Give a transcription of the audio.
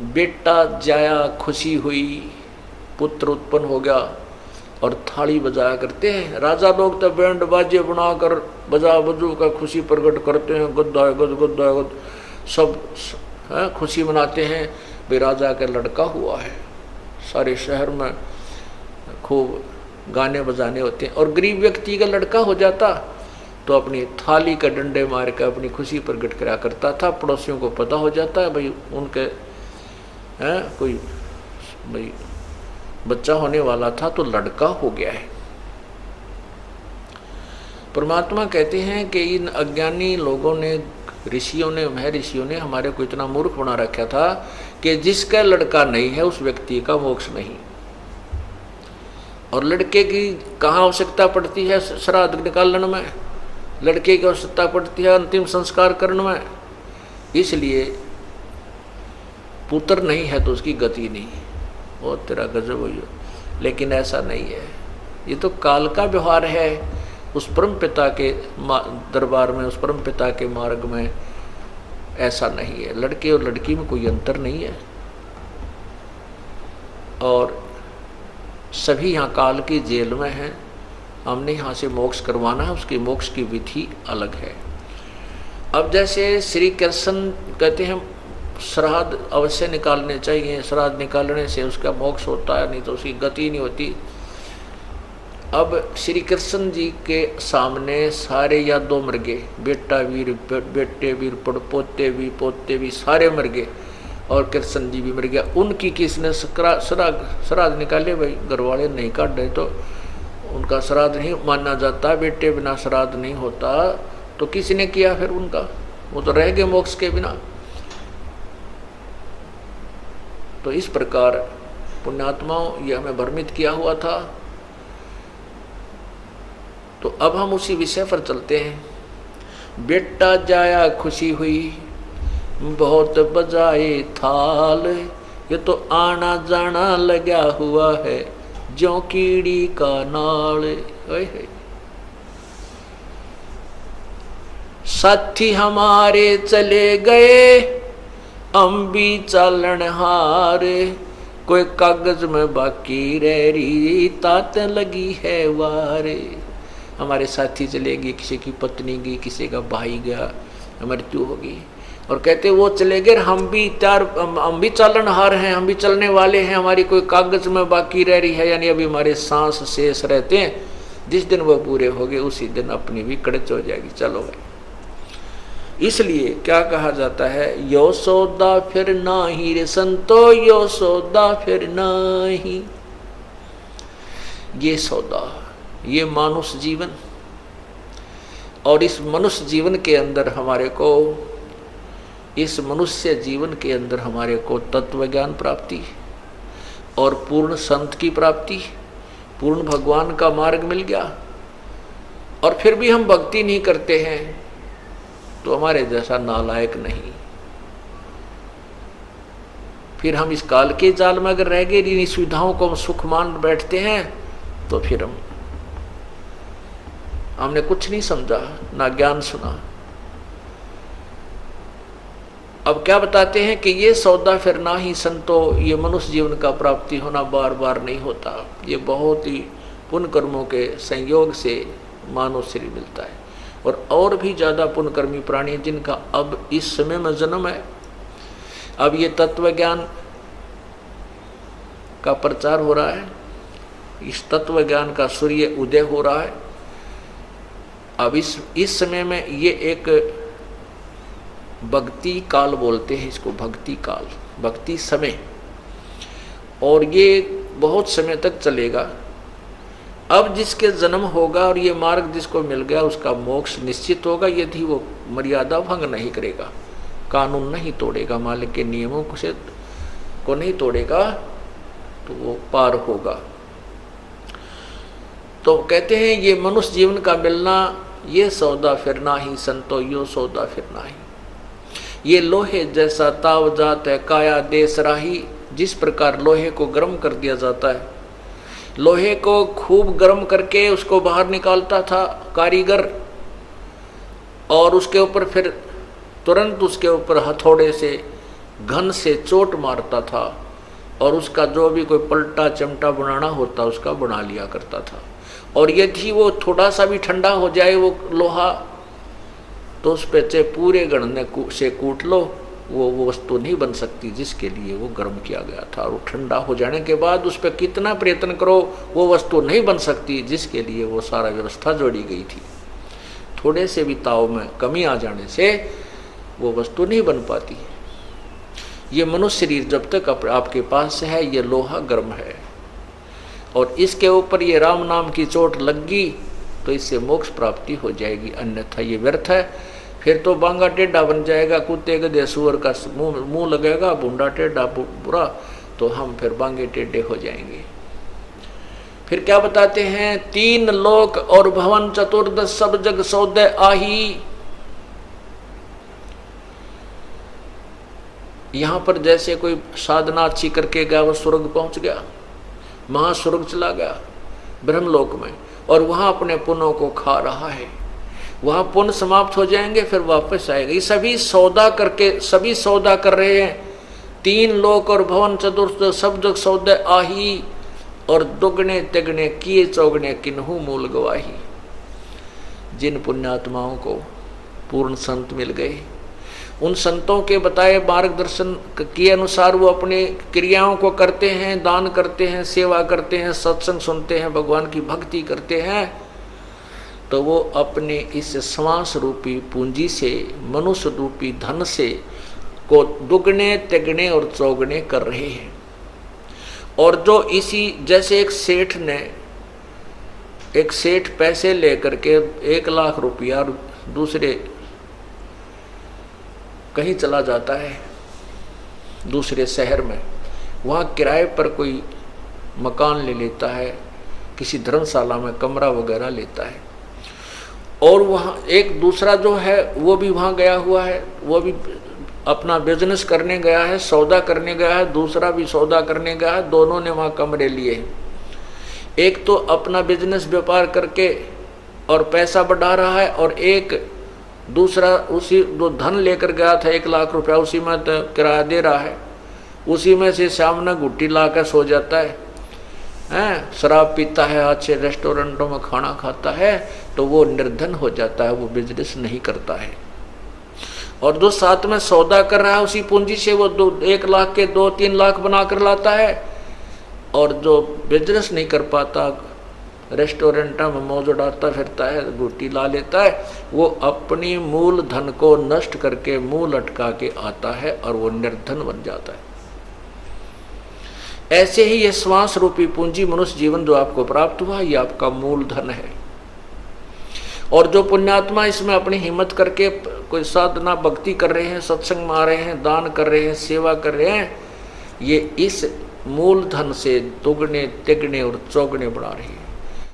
बेटा जाया खुशी हुई, पुत्र उत्पन्न हो गया और थाली बजाया करते हैं। राजा लोग तो बैंड बाजे बनाकर बजा बजू का खुशी प्रकट करते हैं, गद्दा गद गद्दा गद सब खुशी मनाते हैं। भाई राजा का लड़का हुआ है, सारे शहर में खूब गाने बजाने होते हैं। और गरीब व्यक्ति का लड़का हो जाता तो अपनी थाली का डंडे मार कर अपनी खुशी प्रकट करा करता था। पड़ोसियों को पता हो जाता है भाई उनके कोई भाई बच्चा होने वाला था तो लड़का हो गया है। परमात्मा कहते हैं कि इन अज्ञानी लोगों ने, ऋषियों ने, महर्षियों ने हमारे को इतना मूर्ख बना रखा था कि जिसका लड़का नहीं है उस व्यक्ति का मोक्ष नहीं। और लड़के की कहाँ आवश्यकता पड़ती है श्राद्ध निकालने में, लड़के की आवश्यकता पड़ती है अंतिम संस्कार करने में। इसलिए पुत्र नहीं है तो उसकी गति नहीं, वो तेरा गजब हो। लेकिन ऐसा नहीं है, ये तो काल का व्यवहार है। उस परम पिता के दरबार में, उस परम पिता के मार्ग में ऐसा नहीं है। लड़के और लड़की में कोई अंतर नहीं है और सभी यहाँ काल की जेल में हैं। हमने यहाँ से मोक्ष करवाना है, उसकी मोक्ष की विधि अलग है। अब जैसे श्री कृष्ण कहते हैं श्राद्ध अवश्य निकालने चाहिए, श्राद्ध निकालने से उसका मोक्ष होता है, नहीं तो उसकी गति नहीं होती। अब श्री कृष्ण जी के सामने सारे यादव मर गए, बेटा वीर, बेटे वीर, पोते भी, पोते भी सारे मर गए और कृष्ण जी भी मर गया। उनकी किसने श्राद्ध निकाले? भाई घर वाले नहीं काट रहे तो उनका श्राद्ध नहीं माना जाता, बेटे बिना श्राद्ध नहीं होता। तो किसने किया फिर उनका? वो तो रह गए मोक्ष के बिना। तो इस प्रकार पुण्यात्माओं ये हमें भ्रमित किया हुआ था। तो अब हम उसी विषय पर चलते हैं। बेटा जाया खुशी हुई, बहुत बजाए थाल, ये तो आना जाना लगा हुआ है ज्यों कीड़ी का नाल। साथी हमारे चले गए, हम भी चालन हारे, कोई कागज में बाकी रह रही, तात लगी है वारे। हमारे साथी चले गए, किसी की पत्नी गई, किसी का भाई गया, मृत्यु होगी और कहते वो चले गए, हम भी चालनहार हैं, हम भी चलने वाले हैं, हमारी कोई कागज में बाकी रह रही है, यानी अभी हमारे सांस शेष रहते हैं। जिस दिन वो पूरे हो गए उसी दिन अपनी भी कड़च हो जाएगी। चलो भाई, इसलिए क्या कहा जाता है, यो सौदा फिर नाही रे संतो, यो सौदा फिर नाही। ये सौदा, ये मानुष जीवन, और इस मनुष्य जीवन के अंदर हमारे को, इस मनुष्य जीवन के अंदर हमारे को तत्व ज्ञान प्राप्ति और पूर्ण संत की प्राप्ति, पूर्ण भगवान का मार्ग मिल गया। और फिर भी हम भक्ति नहीं करते हैं तो हमारे जैसा नालायक नहीं। फिर हम इस काल के जाल में अगर रह गए, इन सुविधाओं को हम सुख मान बैठते हैं तो फिर हमने कुछ नहीं समझा, ना ज्ञान सुना। अब क्या बताते हैं कि ये सौदा फिर ना ही संतो, ये मनुष्य जीवन का प्राप्ति होना बार बार नहीं होता। ये बहुत ही पुण्य कर्मों के संयोग से मानव शरीर मिलता है। और भी ज़्यादा पुण्यकर्मी प्राणी जिनका अब इस समय में जन्म है। अब ये तत्व ज्ञान का प्रचार हो रहा है, इस तत्व ज्ञान का सूर्य उदय हो रहा है। अब इस समय में ये एक भक्ति काल बोलते हैं इसको, भक्ति काल, भक्ति समय, और ये बहुत समय तक चलेगा। अब जिसके जन्म होगा और ये मार्ग जिसको मिल गया उसका मोक्ष निश्चित होगा, यदि वो मर्यादा भंग नहीं करेगा, कानून नहीं तोड़ेगा, मालिक के नियमों को नहीं तोड़ेगा, तो वो पार होगा। तो कहते हैं ये मनुष्य जीवन का मिलना, ये सौदा फिर ना ही संतो, यो सौदा फिर ना ही। ये लोहे जैसा ताव जात है काया देश राही। जिस प्रकार लोहे को गर्म कर दिया जाता है, लोहे को खूब गर्म करके उसको बाहर निकालता था कारीगर, और उसके ऊपर फिर तुरंत उसके ऊपर हथौड़े से घन से चोट मारता था और उसका जो भी कोई पलटा चमटा बनाना होता उसका बना लिया करता था। और यदि वो थोड़ा सा भी ठंडा हो जाए वो लोहा, तो उस पे चाहे पूरे गणने से कूट लो, वो वस्तु नहीं बन सकती जिसके लिए वो गर्म किया गया था। और ठंडा हो जाने के बाद उस पर कितना प्रयत्न करो वो वस्तु नहीं बन सकती जिसके लिए वो सारा व्यवस्था जोड़ी गई थी। थोड़े से भी ताव में कमी आ जाने से वो वस्तु नहीं बन पाती। ये मनुष्य शरीर जब तक आपके पास है ये लोहा गर्म है, और इसके ऊपर ये राम नाम की चोट लग गई तो इससे मोक्ष प्राप्ति हो जाएगी, अन्यथा ये व्यर्थ है। फिर तो बांगा टेढ़ा बन जाएगा, कुत्ते गधे सुअर का मुंह लगेगा, भूंडा टेढ़ा बुरा, तो हम फिर बांगे टेढ़े हो जाएंगे। फिर क्या बताते हैं, 3 लोक और भवन चतुर्दश सब जग सौदे आही। यहां पर जैसे कोई साधना अच्छी करके गया वो स्वर्ग पहुंच गया, महास्वर्ग चला गया ब्रह्मलोक में, और वहां अपने पुण्यों को खा रहा है, वहां पुण्य समाप्त हो जाएंगे फिर वापस आएगा। ये सभी सौदा करके सभी सौदा कर रहे हैं। 3 लोक और भवन चतुर्थ सब जग सौदे आही, और दुगने तिगने किए चौगने किन्हू मूल गवाही। जिन पुण्यात्माओं को पूर्ण संत मिल गए, उन संतों के बताए मार्गदर्शन के अनुसार वो अपने क्रियाओं को करते हैं, दान करते हैं, सेवा करते हैं, सत्संग सुनते हैं, भगवान की भक्ति करते हैं, तो वो अपने इस श्वास रूपी पूंजी से, मनुष्य रूपी धन से को दुगने तिगने और चौगने कर रहे हैं। और जो इसी जैसे एक सेठ पैसे लेकर के 1 लाख रुपया दूसरे कहीं चला जाता है दूसरे शहर में, वहाँ किराए पर कोई मकान ले लेता है, किसी धर्मशाला में कमरा वगैरह लेता है, और वहाँ एक दूसरा जो है वो भी वहाँ गया हुआ है, वो भी अपना बिजनेस करने गया है, सौदा करने गया है, दूसरा भी सौदा करने गया है, दोनों ने वहाँ कमरे लिए हैं। एक तो अपना बिजनेस व्यापार करके और पैसा बढ़ा रहा है, और एक दूसरा उसी जो धन लेकर गया था 1 लाख रुपया, उसी में तो किराया दे रहा है, उसी में से सामने गुट्टी ला कर सो जाता है, शराब पीता है, अच्छे रेस्टोरेंटों में खाना खाता है, तो वो निर्धन हो जाता है, वो बिजनेस नहीं करता है। और जो साथ में सौदा कर रहा है उसी पूंजी से वो 1 लाख के 2-3 लाख बना कर लाता है, और जो बिजनेस नहीं कर पाता, रेस्टोरेंटों में मौज उड़ाता फिरता है, गुट्टी ला लेता है, वो अपनी मूल धन को नष्ट करके मुंह लटका के आता है और वो निर्धन बन जाता है। ऐसे ही ये श्वास रूपी पूंजी मनुष्य जीवन जो आपको प्राप्त हुआ, ये आपका मूल धन है। और जो पुण्यात्मा इसमें अपनी हिम्मत करके कोई साधना भक्ति कर रहे हैं, सत्संग में आ रहे हैं, दान कर रहे हैं, सेवा कर रहे हैं, ये इस मूल धन से दुगने तिगने और चौगने बढ़ा रही है।